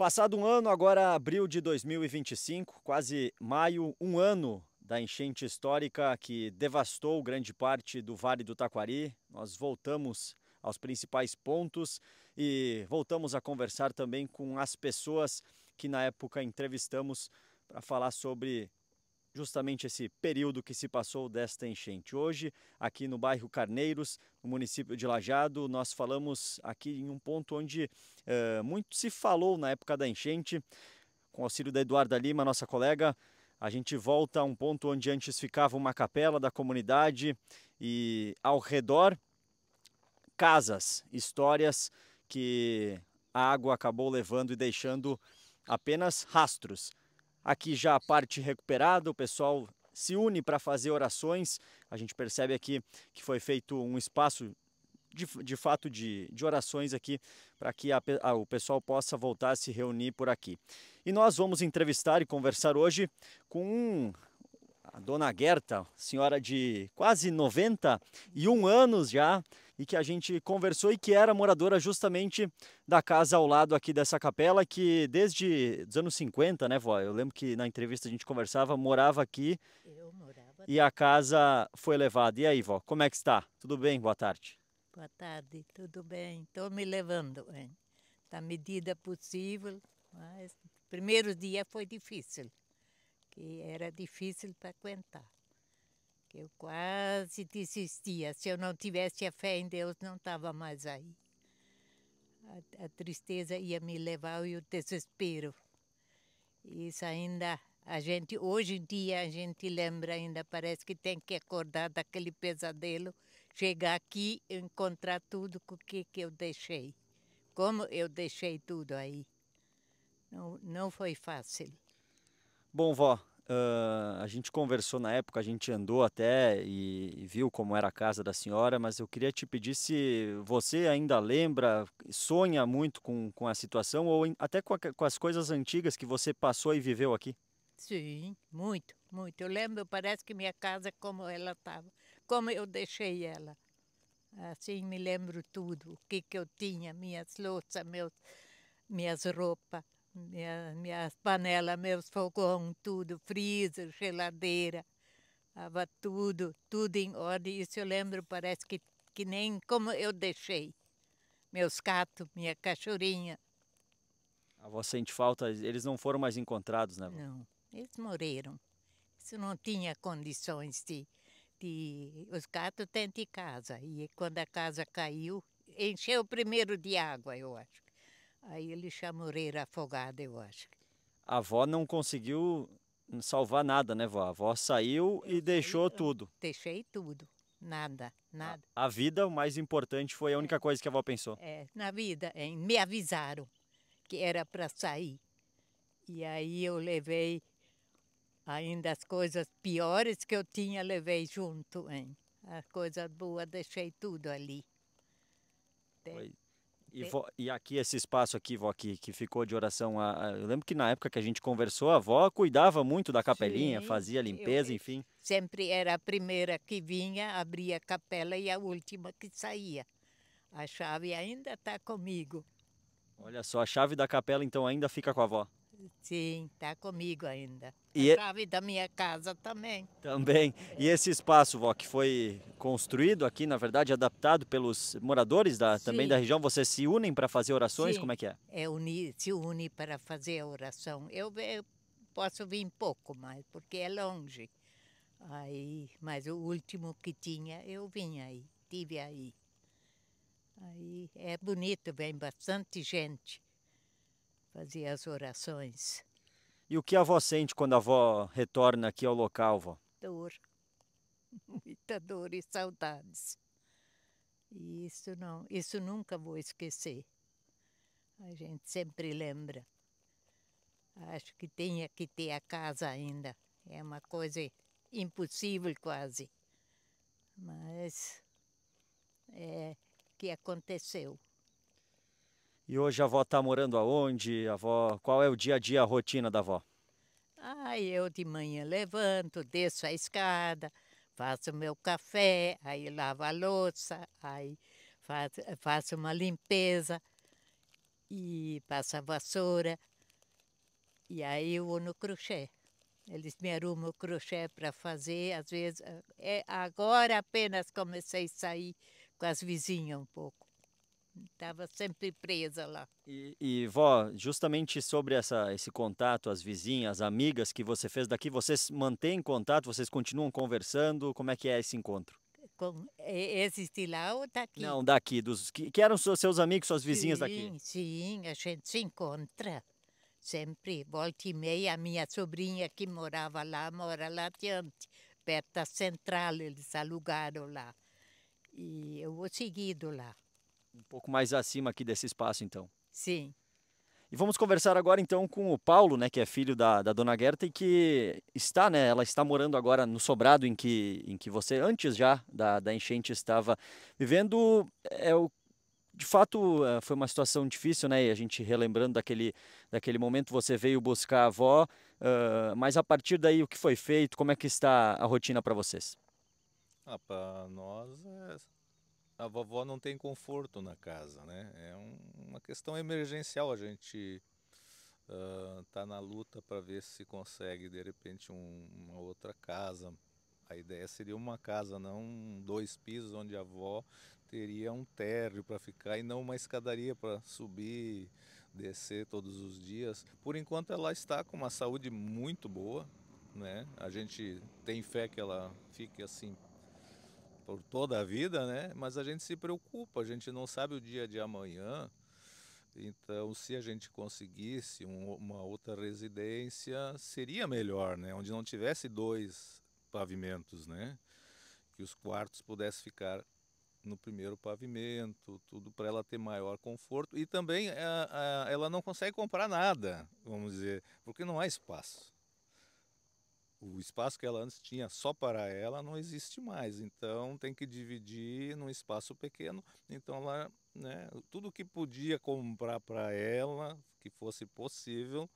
Passado um ano, agora abril de 2025, quase maio, um ano da enchente histórica que devastou grande parte do Vale do Taquari. Nós voltamos aos principais pontos e voltamos a conversar também com as pessoas que na época entrevistamos para falar sobre justamente esse período que se passou desta enchente. Hoje, aqui no bairro Carneiros, no município de Lajeado, nós falamos aqui em um ponto onde muito se falou na época da enchente. Com o auxílio da Eduarda Lima, nossa colega, a gente volta a um ponto onde antes ficava uma capela da comunidade e ao redor casas, histórias que a água acabou levando e deixando apenas rastros. Aqui já a parte recuperada, o pessoal se une para fazer orações. A gente percebe aqui que foi feito um espaço de fato de orações aqui para que o pessoal possa voltar a se reunir por aqui. E nós vamos entrevistar e conversar hoje com a dona Gerta, senhora de quase 91 anos já, e que a gente conversou e que era moradora justamente da casa ao lado aqui dessa capela, que desde os anos 50, né, vó? Eu lembro que na entrevista a gente conversava, morava aqui. Eu morava. E a casa foi levada. E aí, vó, como é que está? Tudo bem? Boa tarde. Boa tarde, tudo bem? Estou me levando, hein? Da medida possível, mas o primeiro dia foi difícil, que era difícil para aguentar. Que eu quase desistia. Se eu não tivesse a fé em Deus, não estava mais aí. A tristeza ia me levar e o desespero. Isso ainda, hoje em dia, a gente lembra ainda, parece que tem que acordar daquele pesadelo, chegar aqui e encontrar tudo com o que eu deixei. Como eu deixei tudo aí. Não foi fácil. Bom, vó, a gente conversou na época, a gente andou até e viu como era a casa da senhora, mas eu queria te pedir se você ainda lembra, sonha muito com a situação ou até com as coisas antigas que você passou e viveu aqui. Sim, muito, muito. Eu lembro, parece que minha casa é como ela estava, como eu deixei ela. Assim me lembro tudo, o que eu tinha, minhas louças, minhas roupas, minhas panelas, meus fogões, tudo, freezer, geladeira, estava tudo em ordem. Isso eu lembro, parece que nem como eu deixei. Meus gatos, minha cachorrinha. A vó sente falta, eles não foram mais encontrados, né, vó? Não, eles morreram. Isso não tinha condições de. Os gatos têm de casa. E quando a casa caiu, encheu primeiro de água, eu acho. Aí eles já morreram afogados, eu acho. A avó não conseguiu salvar nada, né, vó? A avó saiu Eu e saí, deixou tudo. deixei tudo. Nada, nada. A vida, o mais importante, foi a única coisa que a avó pensou. Na vida, me avisaram que era para sair. E aí eu levei ainda as coisas piores que eu tinha, levei junto, hein? As coisas boas, deixei tudo ali. Te- Foi. E, te- vó, e aqui, esse espaço aqui, vó, que ficou de oração, eu lembro que na época que a gente conversou, a avó cuidava muito da capelinha, Sim, fazia limpeza, enfim. sempre era a primeira que vinha, abria a capela e a última que saía. A chave ainda está comigo. Olha só, a chave da capela então ainda fica com a avó. Sim, está comigo ainda. A E chave da minha casa também. também, e esse espaço, vó, que foi construído aqui, na verdade, adaptado pelos moradores também da Sim, região, vocês se unem para fazer orações, como sim. é que é? Se une para fazer a oração. Eu posso vir pouco mais, porque é longe. Aí, mas o último que tinha, eu vim aí, tive aí. Aí é bonito, vem bastante gente fazer as orações. E o que a avó sente quando a avó retorna aqui ao local, vó? Dor, muita dor e saudades. E isso não, isso nunca vou esquecer. A gente sempre lembra. Acho que tinha que ter a casa ainda. É uma coisa impossível quase. Mas é que aconteceu. E hoje a avó está morando aonde? A avó, qual é o dia a dia, a rotina da avó? Aí eu de manhã levanto, desço a escada, faço meu café, aí lavo a louça, aí faço uma limpeza e passo a vassoura. E aí eu vou no crochê. Eles me arrumam o crochê para fazer, às vezes. Agora apenas comecei a sair com as vizinhas um pouco. Estava sempre presa lá. Vó, justamente sobre esse contato, as vizinhas, as amigas que você fez daqui, vocês mantêm contato, vocês continuam conversando? Como é que é esse encontro? Existe lá ou está aqui? Não, daqui, que eram seus amigos, suas vizinhas daqui. Sim, sim, a gente se encontra sempre. Volta e meia, a minha sobrinha que morava lá, mora lá adiante, perto da central, eles alugaram lá. E eu vou seguido lá. Um pouco mais acima aqui desse espaço, então. Sim, E vamos conversar agora então com o Paulo, né, que é filho da dona Gerta e que está, né, ela está morando agora no sobrado em que você, antes já da enchente, estava vivendo. De fato, foi uma situação difícil, né, e a gente relembrando daquele momento, você veio buscar a avó, mas a partir daí o que foi feito, como é que está a rotina para vocês? Para nós, a vovó não tem conforto na casa, né? Uma questão emergencial. A gente tá na luta para ver se consegue, de repente, uma outra casa. A ideia seria uma casa, não dois pisos, onde a avó teria um térreo para ficar e não uma escadaria para subir, descer todos os dias. Por enquanto, ela está com uma saúde muito boa, né? A gente tem fé que ela fique assim por toda a vida, né? Mas a gente se preocupa, a gente não sabe o dia de amanhã. Então, se a gente conseguisse uma outra residência, seria melhor, né? Onde não tivesse dois pavimentos, né? Que os quartos pudessem ficar no primeiro pavimento, tudo para ela ter maior conforto. E também ela não consegue comprar nada, vamos dizer, porque não há espaço. O espaço que ela antes tinha só para ela não existe mais, então tem que dividir num espaço pequeno. Então ela, né, tudo que podia comprar para ela, que fosse possível,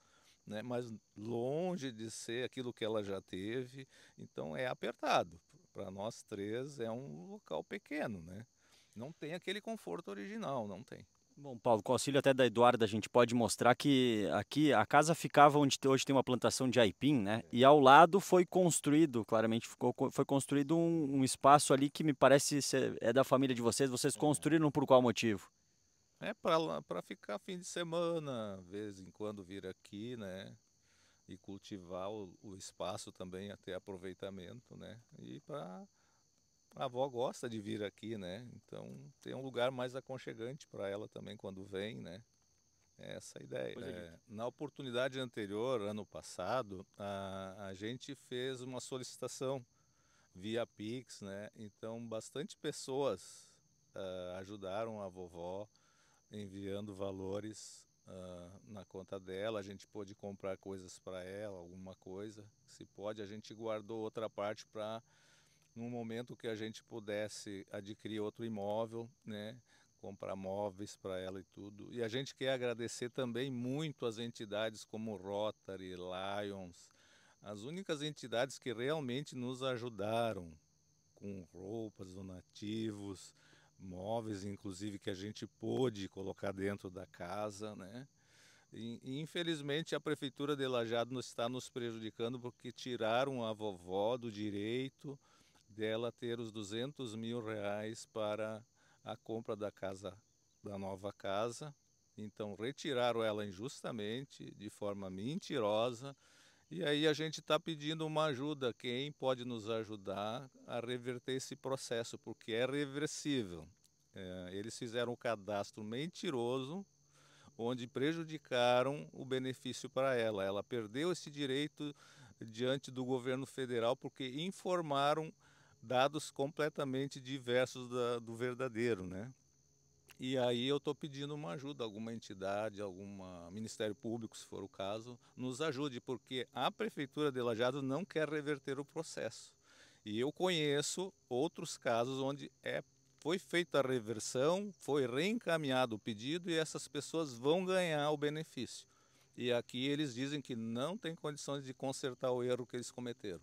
né, mas longe de ser aquilo que ela já teve, então é apertado. Para nós três é um local pequeno, né? Não tem aquele conforto original, não tem. Bom, Paulo, com o auxílio até da Eduarda, a gente pode mostrar que aqui a casa ficava onde hoje tem uma plantação de aipim, né? E ao lado foi construído, claramente foi construído um espaço ali que me parece é da família de vocês. Vocês construíram por qual motivo? É para ficar fim de semana, vez em quando vir aqui, né? E cultivar o espaço também até aproveitamento, né? E para a avó gosta de vir aqui, né? Então tem um lugar mais aconchegante para ela também quando vem, né? É essa a ideia. Coisa de- Na oportunidade anterior, ano passado, a gente fez uma solicitação via Pix, né? Então bastante pessoas ajudaram a vovó enviando valores na conta dela. A gente pôde comprar coisas para ela, alguma coisa. Se pode, a gente guardou outra parte para num momento que a gente pudesse adquirir outro imóvel, né? Comprar móveis para ela e tudo. E a gente quer agradecer também muito as entidades como Rotary, Lions, as únicas entidades que realmente nos ajudaram com roupas, donativos, móveis, inclusive, que a gente pôde colocar dentro da casa, né? E infelizmente a prefeitura de Lajeado está nos prejudicando porque tiraram a vovó do direito dela ter os R$ 200.000 para a compra da casa, da nova casa. Então retiraram ela injustamente, de forma mentirosa, e aí a gente está pedindo uma ajuda. Quem pode nos ajudar a reverter esse processo, porque é reversível. Eles fizeram um cadastro mentiroso, onde prejudicaram o benefício para ela. Ela perdeu esse direito diante do governo federal porque informaram dados completamente diversos do verdadeiro, né? E aí eu estou pedindo uma ajuda, alguma entidade, algum Ministério Público, se for o caso, nos ajude, porque a Prefeitura de Lajeado não quer reverter o processo. E eu conheço outros casos onde foi feita a reversão, foi reencaminhado o pedido e essas pessoas vão ganhar o benefício. E aqui eles dizem que não tem condições de consertar o erro que eles cometeram.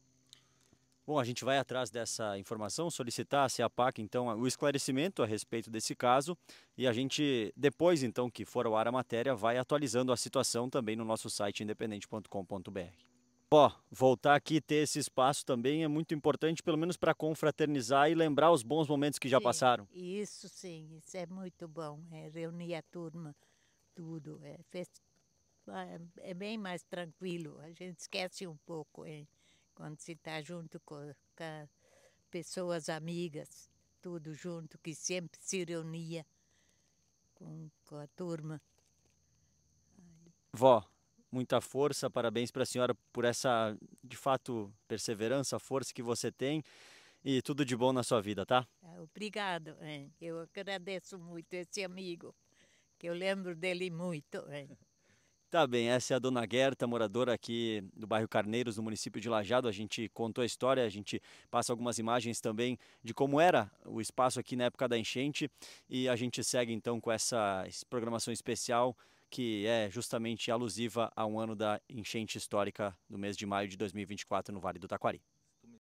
Bom, a gente vai atrás dessa informação, solicitar a CEAPAC, então, o esclarecimento a respeito desse caso e a gente, depois, então, que for ao ar a matéria, vai atualizando a situação também no nosso site independente.com.br. Voltar aqui e ter esse espaço também é muito importante, pelo menos para confraternizar e lembrar os bons momentos que já passaram. Sim, isso é muito bom, reunir a turma, tudo, é bem mais tranquilo, a gente esquece um pouco, quando se está junto com pessoas amigas, tudo junto, que sempre se reunia com a turma. Vó, muita força, parabéns para a senhora por essa, de fato, perseverança, força que você tem e tudo de bom na sua vida, tá? Obrigado, eu agradeço muito esse amigo, que eu lembro dele muito. Tá bem, essa é a dona Gerta, moradora aqui do bairro Carneiros, no município de Lajeado. A gente contou a história, a gente passa algumas imagens também de como era o espaço aqui na época da enchente e a gente segue então com essa programação especial que é justamente alusiva a um ano da enchente histórica do mês de maio de 2024 no Vale do Taquari.